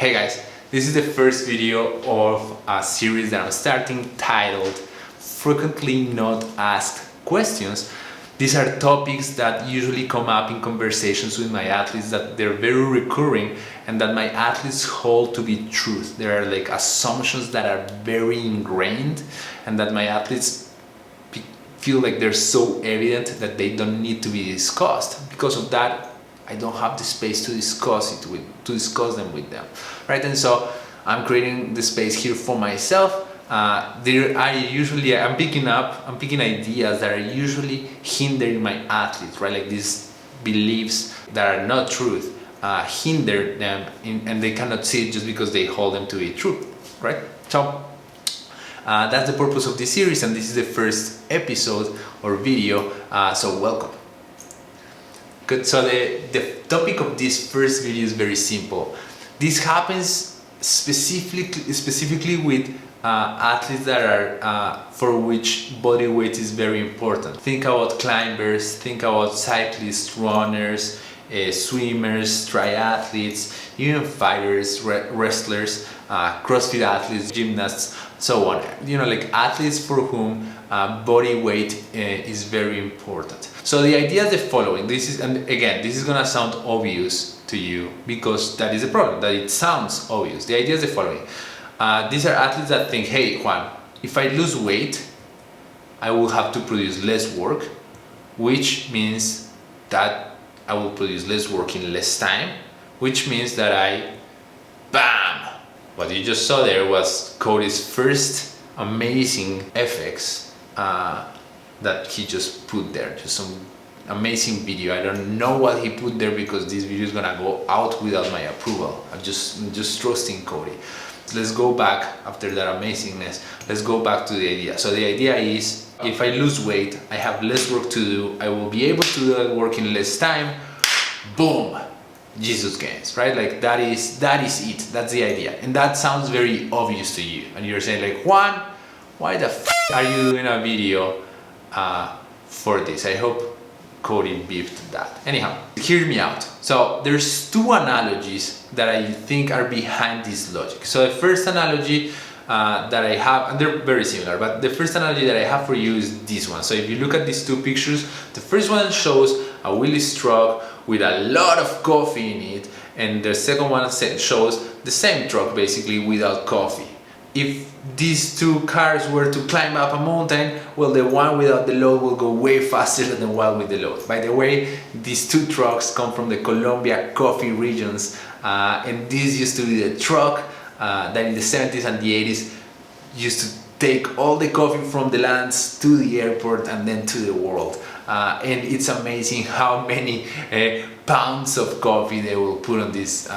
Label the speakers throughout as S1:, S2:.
S1: Hey guys, this is the first video of a series that I'm starting titled Frequently Not Asked Questions. These are topics that usually come up in conversations with my athletes, that they're very recurring and that my athletes hold to be truth. There are like assumptions that are very ingrained and that my athletes feel like they're so evident that they don't need to be discussed. Because of that, I don't have the space to discuss them with them, right? And so I'm creating the space here for myself. I'm picking ideas that are usually hindering my athletes, right? Like these beliefs that are not truth hinder them, and they cannot see it just because they hold them to be true, right? So that's the purpose of this series, and this is the first episode or video. So welcome. Good. So the topic of this first video is very simple. This happens specifically with athletes that are for which body weight is very important. Think about climbers, think about cyclists, runners, swimmers, triathletes, even fighters, wrestlers, CrossFit athletes, gymnasts, so on. You know, like athletes for whom body weight is very important. So the idea is the following. This is gonna sound obvious to you because that is the problem, that it sounds obvious. The idea is the following. These are athletes that think, hey Juan, if I lose weight, I will have to produce less work, which means that I will produce less work in less time, which means that bam! What you just saw there was Cody's first amazing FX that he just put there, just some amazing video. I don't know what he put there because this video is gonna go out without my approval. I'm just trusting Cody. So let's go back after that amazingness. Let's go back to the idea. So the idea is, if I lose weight, I have less work to do. I will be able to do that work in less time. Boom, Jesus Gainz, right? Like that is it. That's the idea, and that sounds very obvious to you. And you're saying like, Juan, why the f are you doing a video for this? I hope Cody beeped that. Anyhow, hear me out. So there's two analogies that I think are behind this logic. So the first analogy that I have, and they're very similar, but the first analogy that I have for you is this one. So if you look at these two pictures, the first one shows a Willys truck with a lot of coffee in it, and the second one shows the same truck basically without coffee. If these two cars were to climb up a mountain, well, the one without the load will go way faster than the one with the load. By the way, these two trucks come from the Colombia coffee regions, and this used to be the truck that in the 70s and the 80s used to take all the coffee from the lands to the airport and then to the world. And it's amazing how many pounds of coffee they will put on these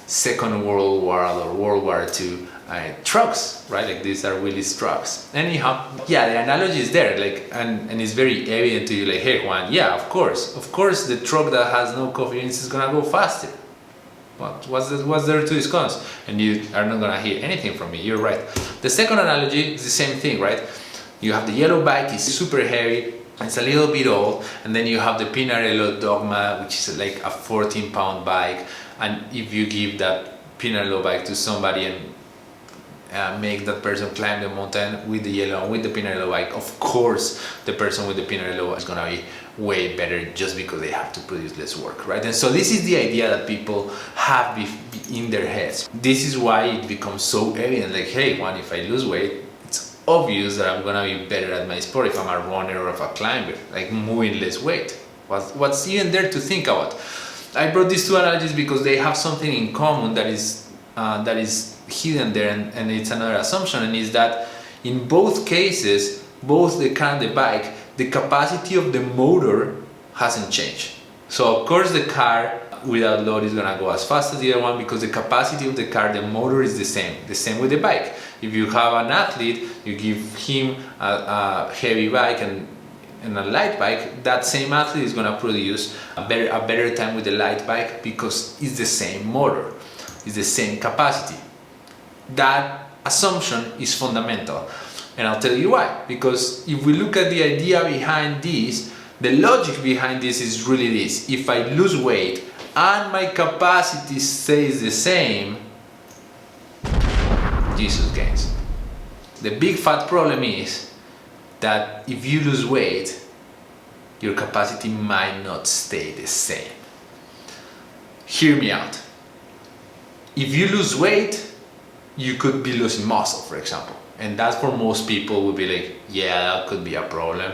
S1: Second World War or World War II trucks, right? Like these are Willys trucks. Anyhow, yeah, the analogy is there, like, and it's very evident to you, like, hey Juan, yeah, of course the truck that has no coffee in it is gonna go faster. But what's there to discuss? And you are not gonna hear anything from me. You're right. The second analogy is the same thing, right? You have the yellow bike, it's super heavy, it's a little bit old, and then you have the Pinarello Dogma, which is like a 14-pound bike. And if you give that Pinarello bike to somebody and make that person climb the mountain with the yellow and with the Pinarello bike, of course the person with the Pinarello is gonna be way better just because they have to produce less work, right? And so this is the idea that people have in their heads. This is why it becomes so evident, like, hey Juan, if I lose weight, it's obvious that I'm gonna be better at my sport if I'm a runner or if a climber, like moving less weight. What's even there to think about? I brought these two analogies because they have something in common that is hidden there, and it's another assumption, and is that in both cases, both the car and the bike, the capacity of the motor hasn't changed. So of course the car without load is gonna go as fast as the other one because the capacity of the car, the motor is the same with the bike. If you have an athlete, you give him a heavy bike and a light bike, that same athlete is gonna produce a better time with the light bike because it's the same motor, it's the same capacity. That assumption is fundamental, and I'll tell you why. Because if we look at the idea behind this, the logic behind this is really this: if I lose weight and my capacity stays the same, produces gains. The big fat problem is that if you lose weight, your capacity might not stay the same. Hear me out. If you lose weight, you could be losing muscle, for example. And that for most people would be like, yeah, that could be a problem.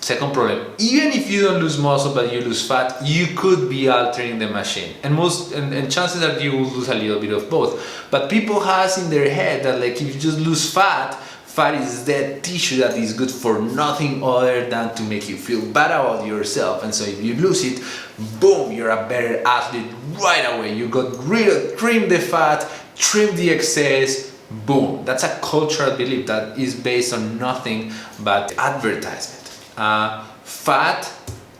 S1: Second problem, even if you don't lose muscle but you lose fat, you could be altering the machine. And chances are you will lose a little bit of both. But people has in their head that like if you just lose fat, fat is that tissue that is good for nothing other than to make you feel bad about yourself. And so if you lose it, boom, you're a better athlete right away. You got rid of, trim the fat, trim the excess, boom. That's a cultural belief that is based on nothing but advertisement. Fat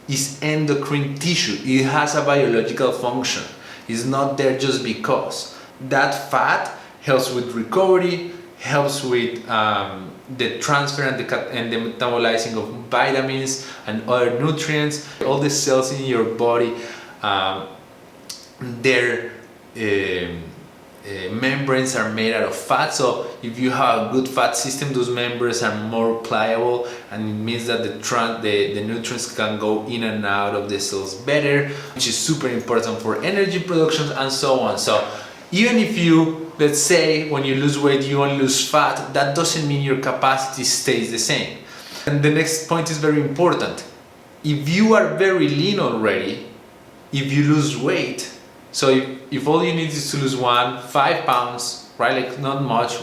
S1: is endocrine tissue. It has a biological function. It's not there just because. That fat helps with recovery, helps with the transfer and the metabolizing of vitamins and other nutrients. All the cells in your body, their membranes are made out of fat, so if you have a good fat system, those membranes are more pliable, and it means that the nutrients can go in and out of the cells better, which is super important for energy production and so on. So even if you, let's say, when you lose weight, you only lose fat, that doesn't mean your capacity stays the same. And the next point is very important. If you are very lean already, if you lose weight, so if all you need is to lose 5 pounds, right, like not much,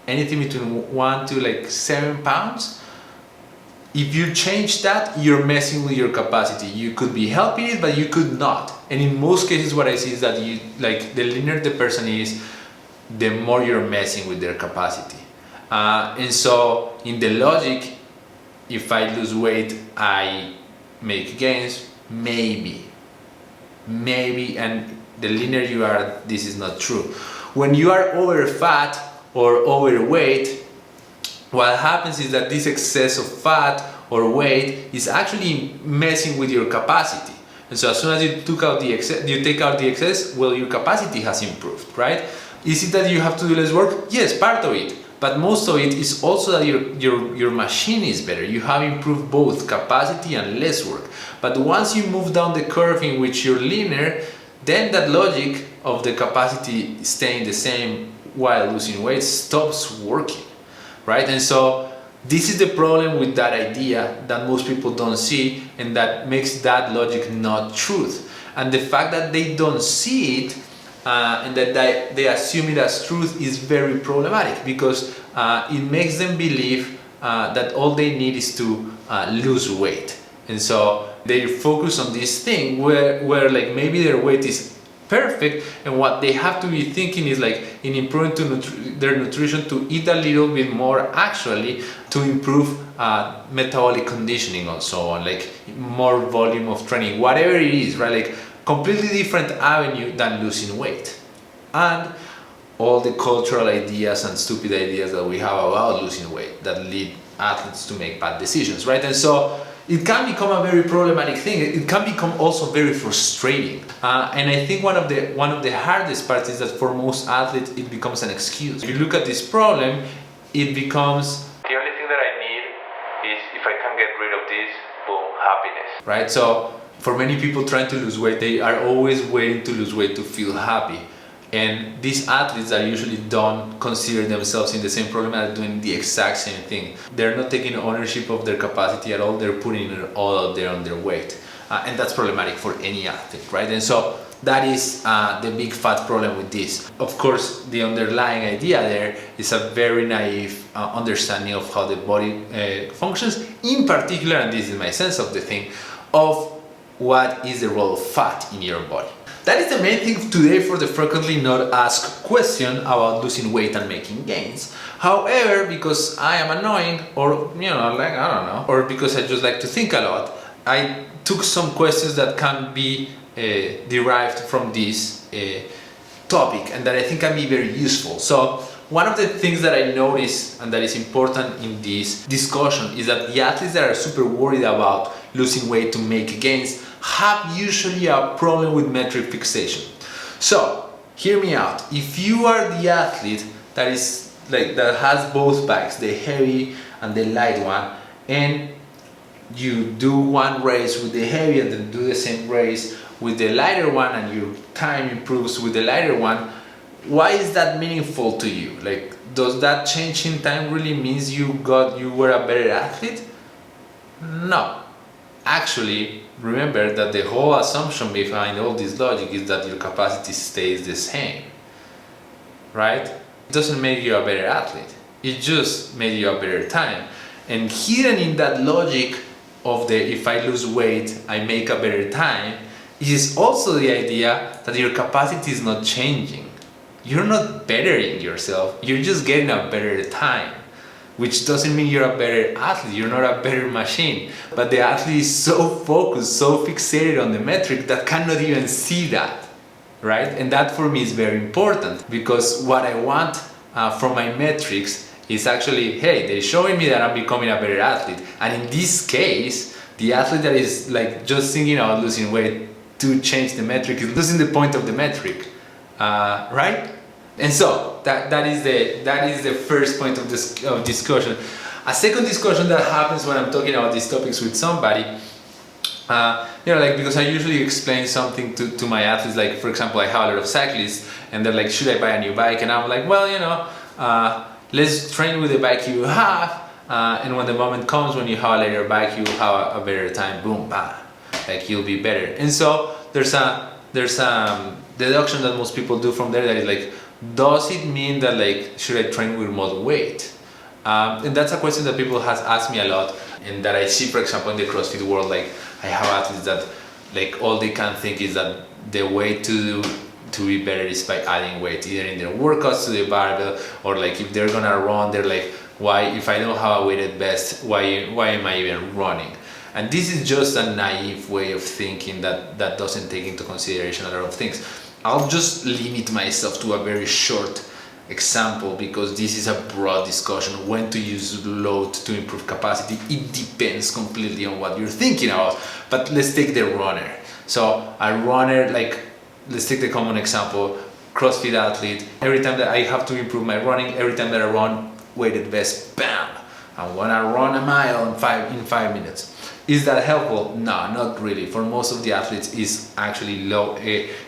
S1: anything between 1 to like 7 pounds, if you change that, you're messing with your capacity. You could be helping it, but you could not. And in most cases, what I see is that you, like, the leaner the person is, the more you're messing with their capacity. And so in the logic, if I lose weight, I make gains, maybe, and the leaner you are, this is not true. When you are over fat or overweight, what happens is that this excess of fat or weight is actually messing with your capacity. And so as soon as you take out the excess, well, your capacity has improved, right? Is it that you have to do less work? Yes, part of it. But most of it is also that your machine is better. You have improved both capacity and less work. But once you move down the curve in which you're leaner, then that logic of the capacity staying the same while losing weight stops working, right? And so this is the problem with that idea that most people don't see, and that makes that logic not truth. And the fact that they don't see it and that they assume it as truth is very problematic, because it makes them believe that all they need is to lose weight. And so they focus on this thing where like maybe their weight is perfect, and what they have to be thinking is like in improving their nutrition, to eat a little bit more actually, to improve metabolic conditioning and so on, like more volume of training, whatever it is, right? Like completely different avenue than losing weight. And all the cultural ideas and stupid ideas that we have about losing weight that lead athletes to make bad decisions, right? And so it can become a very problematic thing. It can become also very frustrating. And I think one of the hardest parts is that for most athletes, it becomes an excuse. If you look at this problem, it becomes, the only thing that I need is if I can get rid of this, boom, happiness, right? So for many people trying to lose weight, they are always waiting to lose weight to feel happy. And these athletes that usually don't consider themselves in the same problem are doing the exact same thing. They're not taking ownership of their capacity at all. They're putting it all out there on their weight. And that's problematic for any athlete, right? And so that is the big fat problem with this. Of course, the underlying idea there is a very naive understanding of how the body functions, in particular, and this is my sense of the thing, of what is the role of fat in your body. That is the main thing today for the frequently not asked question about losing weight and making gains. However, because I am annoying, or like I don't know, or because I just like to think a lot, I took some questions that can be derived from this topic and that I think can be very useful. So one of the things that I noticed and that is important in this discussion is that the athletes that are super worried about losing weight to make gains have usually a problem with metric fixation. So hear me out. If you are the athlete that is like that has both bikes, the heavy and the light one, and you do one race with the heavy and then do the same race with the lighter one, and your time improves with the lighter one, why is that meaningful to you? Like, does that change in time really means you were a better athlete? No. Actually, remember that the whole assumption behind all this logic is that your capacity stays the same, right? It doesn't make you a better athlete. It just made you a better time. And hidden in that logic of the if I lose weight, I make a better time, is also the idea that your capacity is not changing. You're not bettering yourself, you're just getting a better time. Which doesn't mean you're a better athlete, you're not a better machine. But the athlete is so focused, so fixated on the metric that cannot even see that, right? And that for me is very important, because what I want from my metrics is actually, hey, they're showing me that I'm becoming a better athlete. And in this case, the athlete that is like just thinking about losing weight to change the metric is losing the point of the metric, right? And so that is the first point of this discussion. A second discussion that happens when I'm talking about these topics with somebody, like, because I usually explain something to my athletes, like for example, I have a lot of cyclists and they're like, should I buy a new bike? And I'm like, well, let's train with the bike you have, and when the moment comes when you have a later bike, you have a better time, boom, bam, like you'll be better. And so there's a deduction that most people do from there that is like, does it mean that like should I train with more weight? And that's a question that people has asked me a lot, and that I see, for example, in the CrossFit world. Like, I have athletes that like all they can think is that the way to be better is by adding weight, either in their workouts to the barbell, or like if they're gonna run, they're like, why, if I don't have a weighted vest, why am I even running? And this is just a naive way of thinking that doesn't take into consideration a lot of things. I'll just limit myself to a very short example, because this is a broad discussion. When to use load to improve capacity, it depends completely on what you're thinking about. But let's take the runner. So a runner, like, let's take the common example, CrossFit athlete. Every time that I have to improve my running, every time that I run, weighted vest, bam! I want to run a mile in 5 minutes. Is that helpful? No, not really. For most of the athletes, it's actually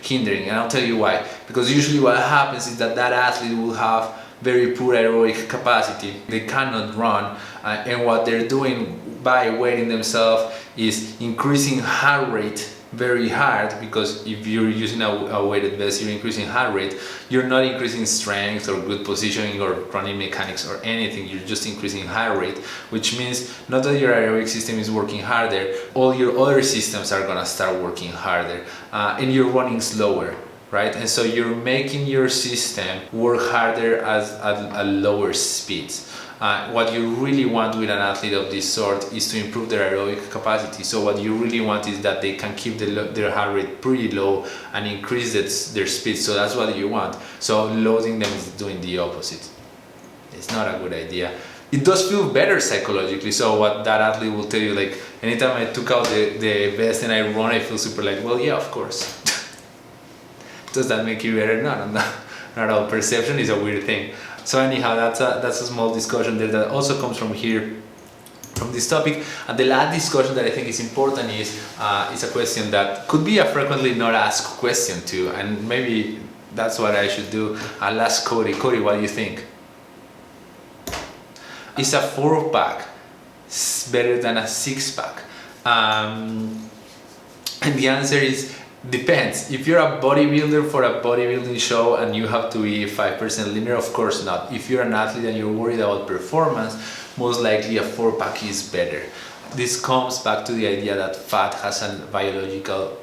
S1: hindering, and I'll tell you why. Because usually what happens is that athlete will have very poor aerobic capacity. They cannot run, and what they're doing by weighting themselves is increasing heart rate very hard, because if you're using a weighted vest, you're increasing heart rate. You're not increasing strength or good positioning or running mechanics or anything. You're just increasing heart rate, which means not that your aerobic system is working harder, all your other systems are gonna start working harder, and you're running slower, right? And so you're making your system work harder at lower speeds. What you really want with an athlete of this sort is to improve their aerobic capacity. So what you really want is that they can keep their heart rate pretty low and increase their speed. So that's what you want. So loading them is doing the opposite. It's not a good idea. It does feel better psychologically. So what that athlete will tell you, like, anytime I took out the vest and I run, I feel super like, well, yeah, of course. Does that make you better? No, not all. Perception is a weird thing. So anyhow, that's a small discussion there that also comes from here, from this topic. And the last discussion that I think is important is a question that could be a frequently not asked question too, and maybe that's what I should do. I'll ask Cody. Cody, what do you think? Is a 4-pack better than a 6-pack? And the answer is, depends. If you're a bodybuilder for a bodybuilding show and you have to be 5% linear, of course not. If you're an athlete and you're worried about performance, most likely a 4-pack is better. This comes back to the idea that fat has a biological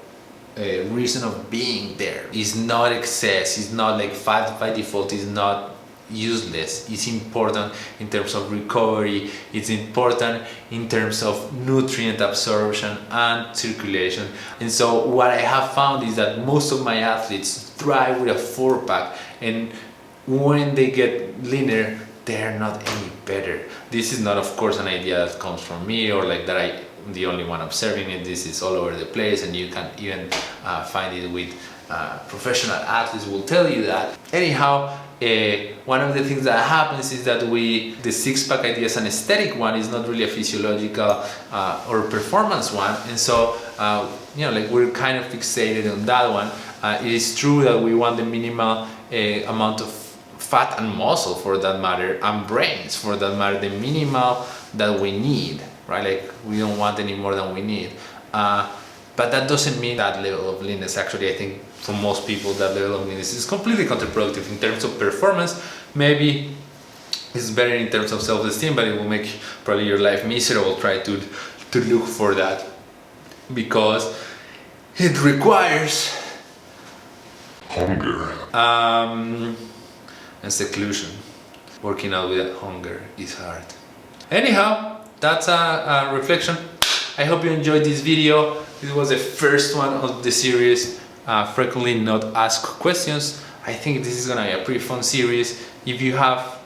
S1: reason of being there. It's not excess. It's not like fat by default is not useless. It's important in terms of recovery. It's important in terms of nutrient absorption and circulation. And so what I have found is that most of my athletes thrive with a 4-pack, and when they get leaner, they're not any better. This is not, of course, an idea that comes from me, or like that I'm the only one observing it. This is all over the place, and you can even find it with professional athletes will tell you that. Anyhow, one of the things that happens is that the six-pack idea is an aesthetic one, is not really a physiological or performance one, and so like we're kind of fixated on that one. It is true that we want the minimal amount of fat and muscle, for that matter, and brains, for that matter, the minimal that we need, right? Like we don't want any more than we need. But that doesn't mean that level of leanness. Actually, I think for most people that level of leanness is completely counterproductive in terms of performance. Maybe it's better in terms of self-esteem, but it will make probably your life miserable. Try to look for that, because it requires hunger and seclusion. Working out without hunger is hard. Anyhow, that's a reflection. I hope you enjoyed this video. This was the first one of the series, frequently not asked questions. I think this is gonna be a pretty fun series. If you have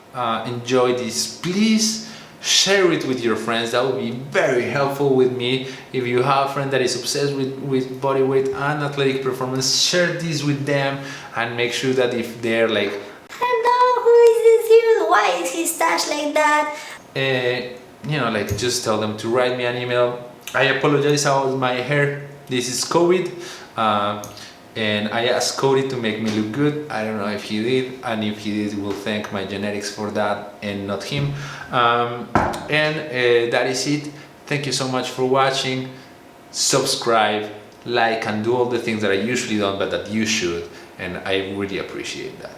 S1: enjoyed this, please share it with your friends. That would be very helpful with me. If you have a friend that is obsessed with body weight and athletic performance, share this with them, and make sure that if they're like,
S2: hello, who is this dude? Why is his stash like that?
S1: like just tell them to write me an email. I apologize about my hair. This is COVID, and I asked Cody to make me look good. I don't know if he did, and if he did, we'll thank my genetics for that and not him. That is it. Thank you so much for watching. Subscribe, like, and do all the things that I usually don't, but that you should, and I really appreciate that.